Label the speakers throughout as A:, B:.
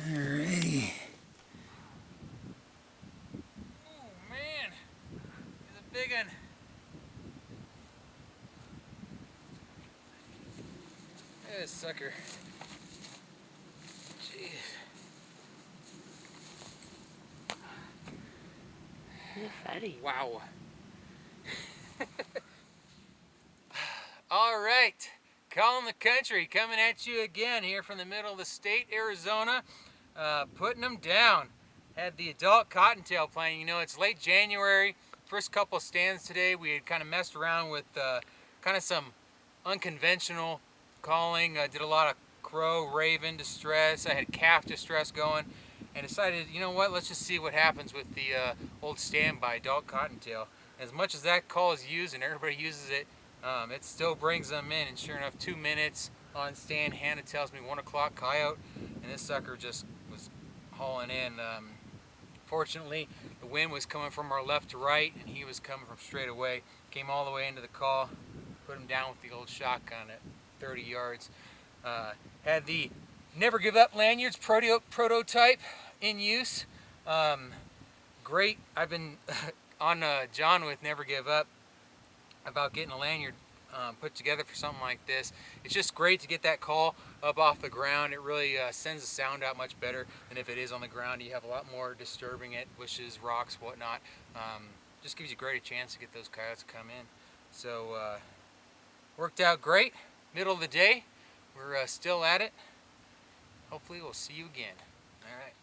A: Alrighty.
B: Oh man, he's a big one. Look at this sucker. Jeez.
A: He's a fatty.
B: Wow. All right, calling the country, coming at you again here from the middle of the state, Arizona, putting them down. Had the adult cottontail playing. You know, it's late January. First couple of stands today, we had kind of messed around with kind of some unconventional calling. Did a lot of crow, raven distress. I had calf distress going, and decided, you know what, let's just see what happens with the old standby adult cottontail. As much as that call is used and everybody uses it, it still brings them in, and sure enough, 2 minutes on stand. Hannah tells me 1 o'clock coyote, and this sucker just was hauling in. Fortunately, the wind was coming from our left to right, and he was coming from straight away. Came all the way into the call, put him down with the old shotgun at 30 yards. Had the Never Give Up lanyards prototype in use. Great. I've been on John with Never Give Up about getting a lanyard put together for something like this. It's just great to get that call up off the ground. It really sends the sound out much better than if it is on the ground. You have a lot more disturbing it, bushes, rocks, whatnot. Just gives you a greater chance to get those coyotes to come in. So worked out great. Middle of the day, we're still at it. Hopefully we'll see you again. All right.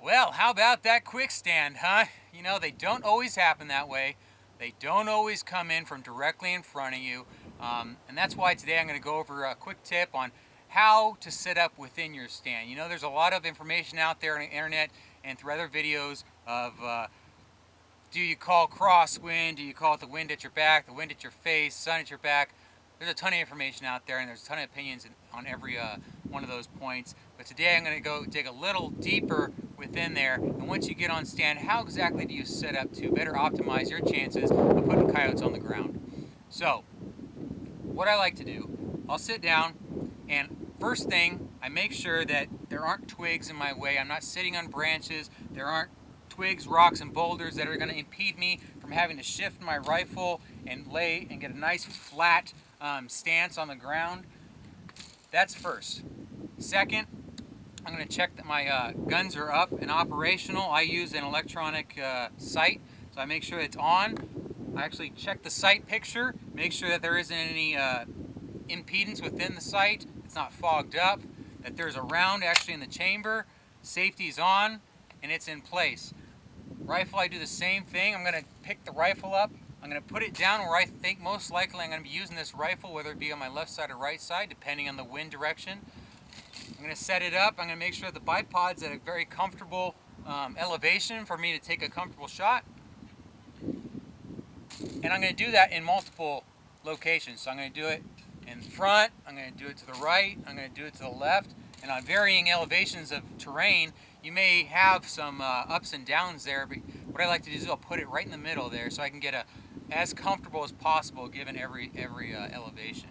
B: Well, how about that quick stand, huh? You know, they don't always happen that way. They don't always come in from directly in front of you. And that's why today I'm going to go over a quick tip on how to set up within your stand. You know, there's a lot of information out there on the internet and through other videos of do you call crosswind, do you call it the wind at your back, the wind at your face, sun at your back. There's a ton of information out there, and there's a ton of opinions on every one of those points. But today I'm going to go dig a little deeper within there. And once you get on stand, how exactly do you set up to better optimize your chances of putting coyotes on the ground? So, what I like to do, I'll sit down, and first thing, I make sure that there aren't twigs in my way. I'm not sitting on branches. There aren't twigs, rocks, and boulders that are going to impede me from having to shift my rifle and lay and get a nice flat stance on the ground. That's first. Second, I'm going to check that my guns are up and operational. I use an electronic sight, so I make sure it's on. I actually check the sight picture, make sure that there isn't any impedance within the sight, it's not fogged up, that there's a round actually in the chamber, safety's on, and it's in place. Rifle, I do the same thing. I'm going to pick the rifle up. I'm going to put it down where I think most likely I'm going to be using this rifle, whether it be on my left side or right side, depending on the wind direction. I'm going to set it up. I'm going to make sure the bipod's at a very comfortable elevation for me to take a comfortable shot. And I'm going to do that in multiple locations. So I'm going to do it in front, I'm going to do it to the right, I'm going to do it to the left. And on varying elevations of terrain, you may have some ups and downs there, but what I like to do is I'll put it right in the middle there so I can get as comfortable as possible given every elevation.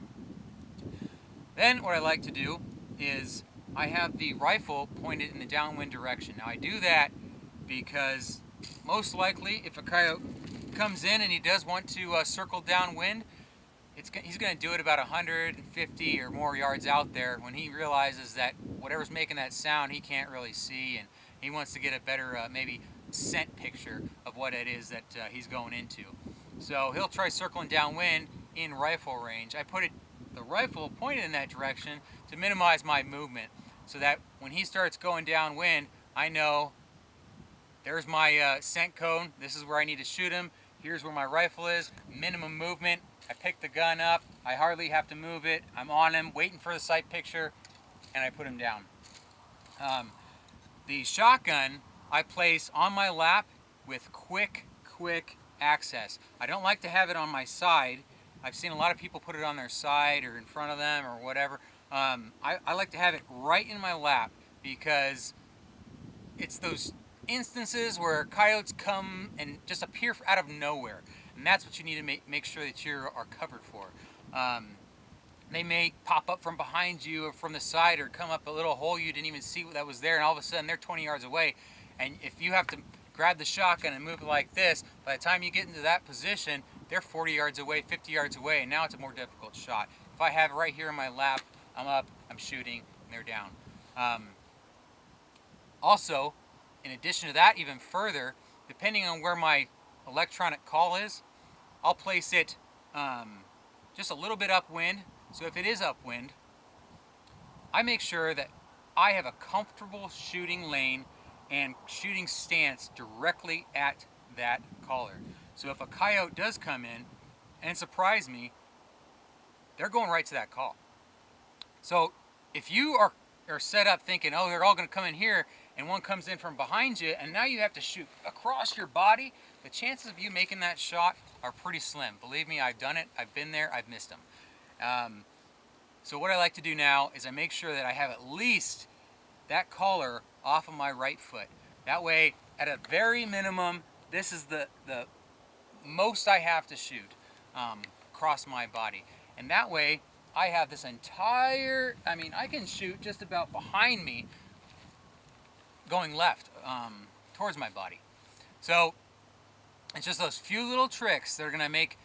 B: Then what I like to do is I have the rifle pointed in the downwind direction. Now I do that because most likely if a coyote comes in and he does want to circle downwind, he's going to do it about 150 or more yards out there when he realizes that whatever's making that sound he can't really see, and he wants to get a better maybe scent picture of what it is that he's going into. So he'll try circling downwind in rifle range. I put the rifle pointed in that direction to minimize my movement so that when he starts going downwind, I know there's my scent cone, this is where I need to shoot him, here's where my rifle is, minimum movement. I pick the gun up, I hardly have to move it, I'm on him, waiting for the sight picture, and I put him down. The shotgun I place on my lap with quick access. I don't like to have it on my side. I've seen a lot of people put it on their side or in front of them or whatever. I like to have it right in my lap because it's those instances where coyotes come and just appear out of nowhere, and that's what you need to make sure that you are covered for. they may pop up from behind you or from the side or come up a little hole you didn't even see that was there, and all of a sudden they're 20 yards away. And if you have to grab the shotgun and move it like this, by the time you get into that position, they're 40 yards away, 50 yards away, and now it's a more difficult shot. If I have it right here in my lap, I'm up, I'm shooting, and they're down. Also, in addition to that, even further, depending on where my electronic call is, I'll place it just a little bit upwind. So if it is upwind, I make sure that I have a comfortable shooting lane and shooting stance directly at that caller. So if a coyote does come in and surprise me, they're going right to that call. So if you are set up thinking, oh, they're all going to come in here, and one comes in from behind you, and now you have to shoot across your body, the chances of you making that shot are pretty slim. Believe me, I've done it. I've been there. I've missed them. So what I like to do now is I make sure that I have at least that collar off of my right foot. That way, at a very minimum, this is the most I have to shoot across my body. And that way, I have this entire, I can shoot just about behind me going left towards my body. So it's just those few little tricks that are going to make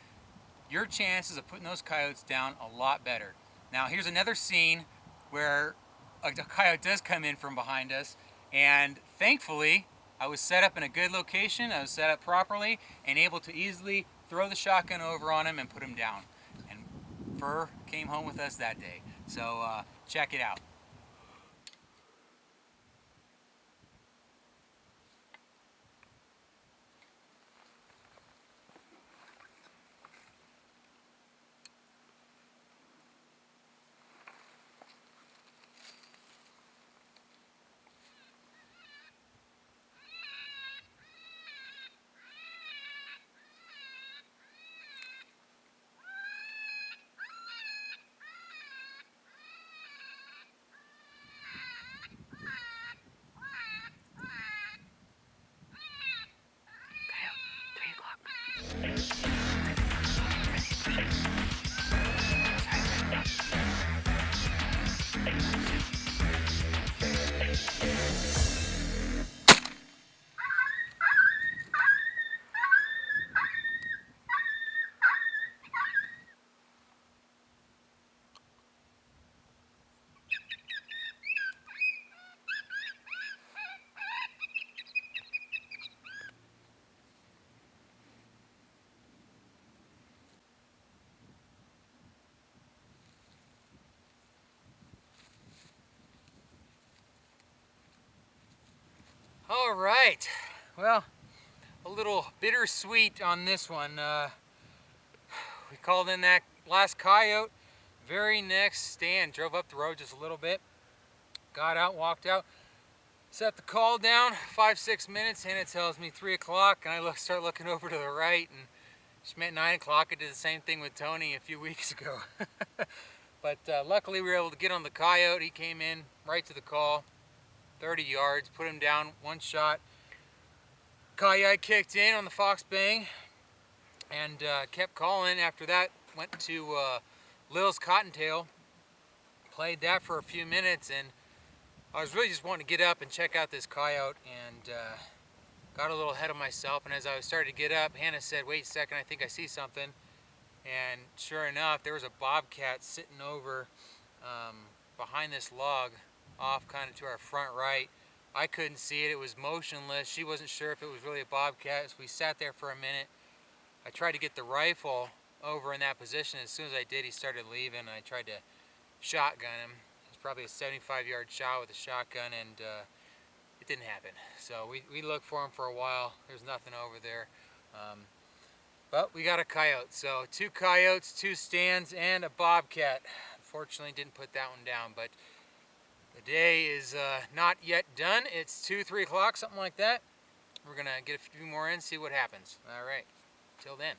B: your chances of putting those coyotes down a lot better. Now here's another scene where a coyote does come in from behind us, and thankfully I was set up in a good location, I was set up properly, and able to easily throw the shotgun over on him and put him down. And Fur came home with us that day. So check it out.
A: Coyote, 3 o'clock.
B: All right, well, a little bittersweet on this one. We called in that last coyote. Very next stand, drove up the road just a little bit, got out, walked out, set the call down, 5-6 minutes, and it tells me 3 o'clock, and I start looking over to the right, and she meant 9 o'clock. I did the same thing with Tony a few weeks ago. But luckily we were able to get on the coyote. He came in right to the call, 30 yards, put him down, one shot. Coyote kicked in on the fox bang and kept calling. After that, went to Lil's Cottontail, played that for a few minutes, and I was really just wanting to get up and check out this coyote, and got a little ahead of myself. And as I was starting to get up, Hannah said, wait a second, I think I see something. And sure enough, there was a bobcat sitting over behind this log off kind of to our front right. I couldn't see it. It was motionless. She wasn't sure if it was really a bobcat, so we sat there for a minute. I tried to get the rifle over in that position. As soon as I did, he started leaving, and I tried to shotgun him. It was probably a 75-yard shot with a shotgun, and it didn't happen. So we looked for him for a while. There's nothing over there. But we got a coyote. So 2 coyotes, 2 stands, and a bobcat. Unfortunately, didn't put that one down, but the day is not yet done. It's 2-3 o'clock, something like that. We're gonna get a few more in, see what happens. All right, till then.